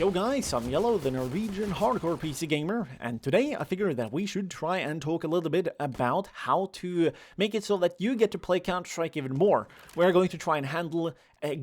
Yo guys, I'm Yellow, the Norwegian hardcore PC gamer, and today I figured that we should try and talk a little bit about how to make it so that you get to play Counter-Strike even more. We're going to try and handle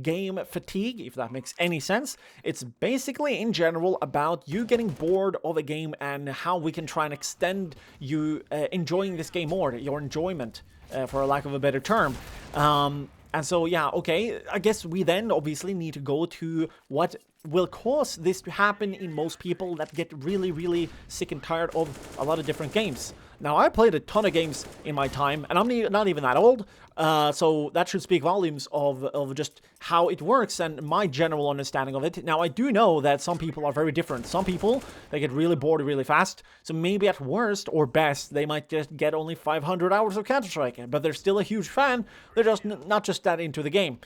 game fatigue, if that makes any sense. It's basically, in general, about you getting bored of a game and how we can try and extend you enjoying this game more, your enjoyment, for a lack of a better term. And so, yeah, okay, I guess we then obviously need to go to what will cause this to happen in most people that get really, really sick and tired of a lot of different games. Now, I played a ton of games in my time, and I'm not even that old, so that should speak volumes of just how it works and my general understanding of it. Now, I do know that some people are very different. Some people, they get really bored really fast, so maybe at worst or best, they might just get only 500 hours of Counter-Strike, but they're still a huge fan. They're just not just that into the game,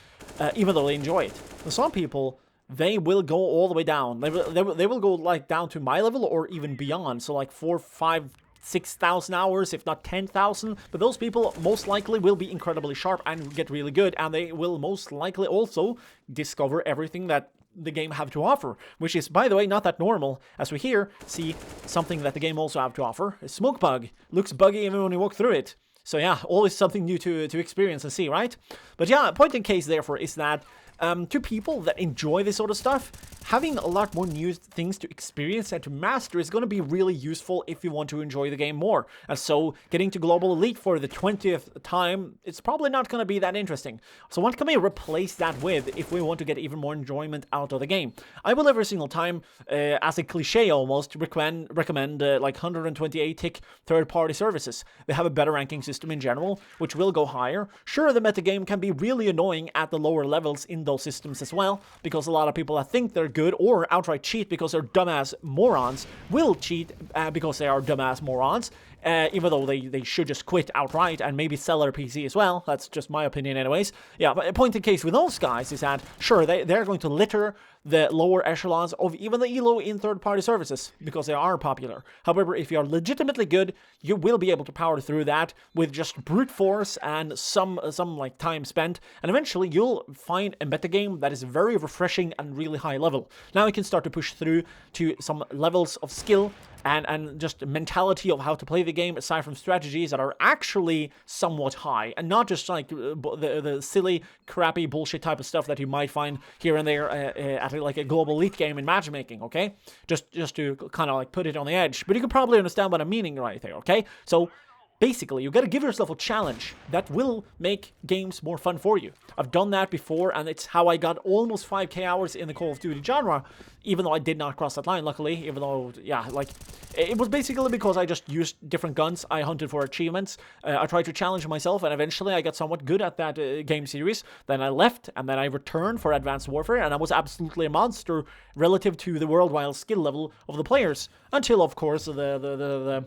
even though they enjoy it. And some people, they will go all the way down. They will go like down to my level or even beyond, so like 4, 5, 6,000 hours, if not 10,000, but those people most likely will be incredibly sharp and get really good, and they will most likely also discover everything that the game have to offer, which is, by the way, not that normal, as we here see something that the game also have to offer. A smoke bug. Looks buggy even when you walk through it. So yeah, always something new to experience and see, right? But yeah, point in case, therefore, is that to people that enjoy this sort of stuff, having a lot more new things to experience and to master is going to be really useful if you want to enjoy the game more. And so getting to Global Elite for the 20th time, it's probably not going to be that interesting. So what can we replace that with if we want to get even more enjoyment out of the game? I will every single time, as a cliche almost, recommend like 128-tick third-party services. They have a better ranking system in general, which will go higher. Sure, the metagame can be really annoying at the lower levels in those systems as well, because a lot of people that think they're good or outright cheat because they're dumbass morons will cheat because they are dumbass morons, even though they should just quit outright and maybe sell their PC as well. That's just my opinion anyways. Yeah, but a point in case with those guys is that, sure, they're going to litter the lower echelons of even the ELO in third-party services because they are popular. However, if you are legitimately good, you will be able to power through that with just brute force and some like time spent, and eventually you'll find a metagame that is very refreshing and really high level. Now you can start to push through to some levels of skill and just mentality of how to play the game, aside from strategies that are actually somewhat high, and not just like the silly, crappy bullshit type of stuff that you might find here and there at like a Global Elite game in matchmaking, okay? Just to kind of like put it on the edge, but you can probably understand what I'm meaning right there, okay? So basically, you gotta give yourself a challenge that will make games more fun for you. I've done that before, and it's how I got almost 5k hours in the Call of Duty genre, even though I did not cross that line, luckily, even though, yeah, like, it was basically because I just used different guns. I hunted for achievements. I tried to challenge myself, and eventually I got somewhat good at that game series. Then I left, and then I returned for Advanced Warfare, and I was absolutely a monster relative to the worldwide skill level of the players, until, of course, the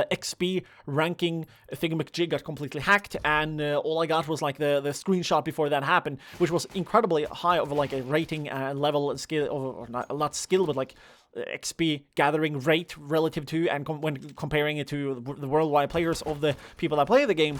XP ranking thingamajig got completely hacked, and all I got was like the screenshot before that happened, which was incredibly high of like a rating level skill, or not skill, but like XP gathering rate relative to, and when comparing it to the worldwide players of the people that play the game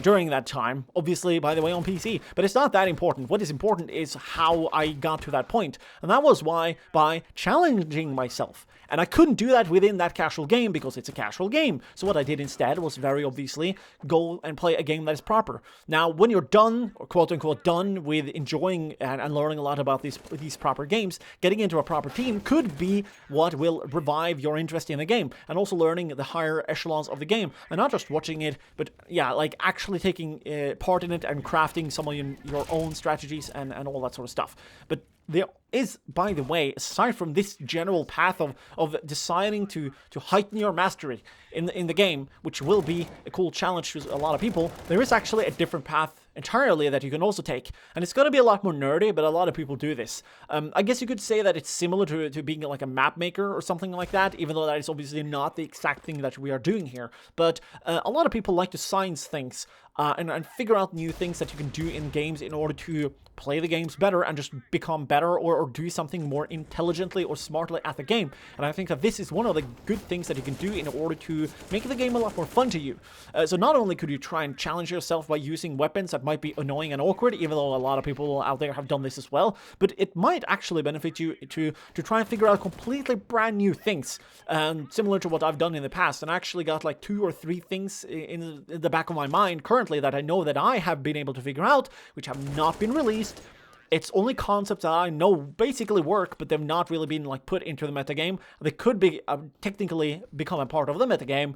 during that time, obviously, by the way, on PC. But it's not that important. What is important is how I got to that point, and that was by challenging myself. And I couldn't do that within that casual game because it's a casual game. So what I did instead was very obviously go and play a game that is proper. Now, when you're done, or quote-unquote done, with enjoying and learning a lot about these proper games, getting into a proper team could be what will revive your interest in the game, and also learning the higher echelons of the game, and not just watching it, but yeah, like actually taking part in it and crafting some of your own strategies and all that sort of stuff. But there is, by the way, aside from this general path of deciding to heighten your mastery in the game, which will be a cool challenge to a lot of people, there is actually a different path entirely that you can also take, and it's going to be a lot more nerdy, but a lot of people do this. I guess you could say that it's similar to being like a map maker or something like that, even though that is obviously not the exact thing that we are doing here. But a lot of people like to science things and figure out new things that you can do in games in order to play the games better and just become better, or do something more intelligently or smartly at the game. And I think that this is one of the good things that you can do in order to make the game a lot more fun to you. So not only could you try and challenge yourself by using weapons that might be annoying and awkward, even though a lot of people out there have done this as well, but it might actually benefit you to try and figure out completely brand new things, similar to what I've done in the past. And I actually got like 2 or 3 things in the back of my mind currently that I know that I have been able to figure out, which have not been released. It's only concepts that I know basically work, but they've not really been like put into the metagame. They could be technically become a part of the metagame.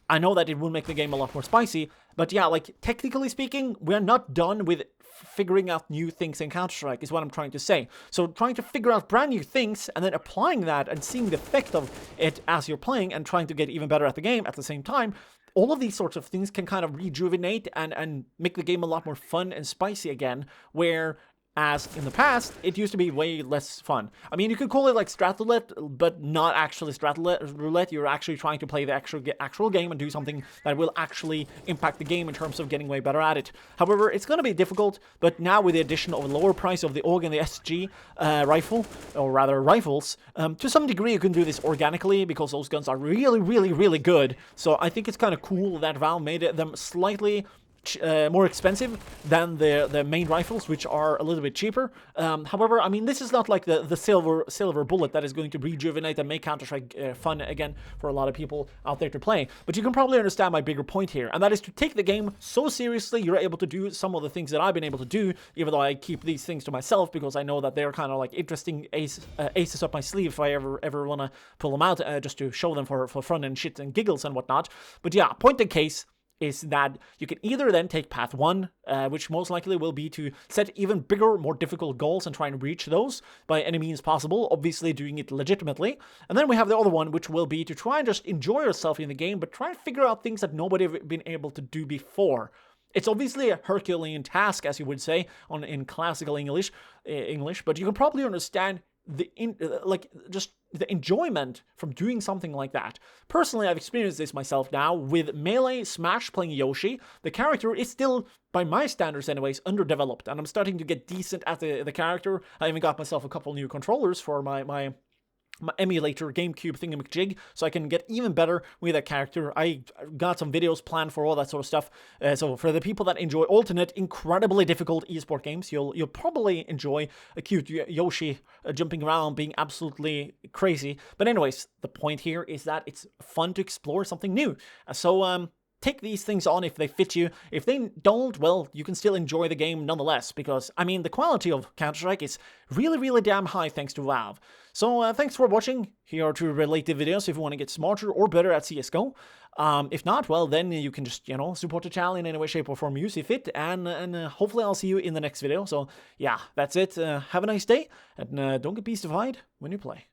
I know that it will make the game a lot more spicy, but yeah, like technically speaking, we're not done with figuring out new things in Counter-Strike is what I'm trying to say. So trying to figure out brand new things and then applying that and seeing the effect of it as you're playing and trying to get even better at the game at the same time, all of these sorts of things can kind of rejuvenate and make the game a lot more fun and spicy again, where as in the past, it used to be way less fun. I mean, you could call it like strat roulette, but not actually strat roulette. You're actually trying to play the actual game and do something that will actually impact the game in terms of getting way better at it. However, it's going to be difficult, but now with the addition of a lower price of the AUG and the SG rifle, or rather rifles, to some degree you can do this organically because those guns are really, really, really good. So I think it's kind of cool that Valve made them slightly more expensive than the main rifles, which are a little bit cheaper. However, I mean, this is not like the silver bullet that is going to rejuvenate and make Counter-Strike fun again for a lot of people out there to play. But you can probably understand my bigger point here, and that is to take the game so seriously you're able to do some of the things that I've been able to do, even though I keep these things to myself because I know that they're kind of like interesting aces up my sleeve if I ever want to pull them out, just to show them for fun and shit and giggles and whatnot. But yeah, point in case is that you can either then take path 1, which most likely will be to set even bigger, more difficult goals and try and reach those by any means possible, obviously doing it legitimately. And then we have the other one, which will be to try and just enjoy yourself in the game, but try and figure out things that nobody have been able to do before. It's obviously a Herculean task, as you would say in classical English, but you can probably understand the enjoyment from doing something like that. Personally, I've experienced this myself now with Melee Smash playing Yoshi. The character is still, by my standards anyways, underdeveloped, and I'm starting to get decent at the character. I even got myself a couple new controllers for my emulator GameCube thingamajig, so I can get even better with that character. I got some videos planned for all that sort of stuff. So for the people that enjoy alternate, incredibly difficult esport games, you'll probably enjoy a cute Yoshi jumping around, being absolutely crazy. But anyways, the point here is that it's fun to explore something new. So take these things on if they fit you. If they don't, well, you can still enjoy the game nonetheless, because, I mean, the quality of Counter-Strike is really, really damn high thanks to Valve. So thanks for watching. Here are 2 related videos if you want to get smarter or better at CSGO. If not, well, then you can just, support the channel in any way, shape, or form you see fit, and hopefully I'll see you in the next video. So, yeah, that's it. Have a nice day, and don't get beastified when you play.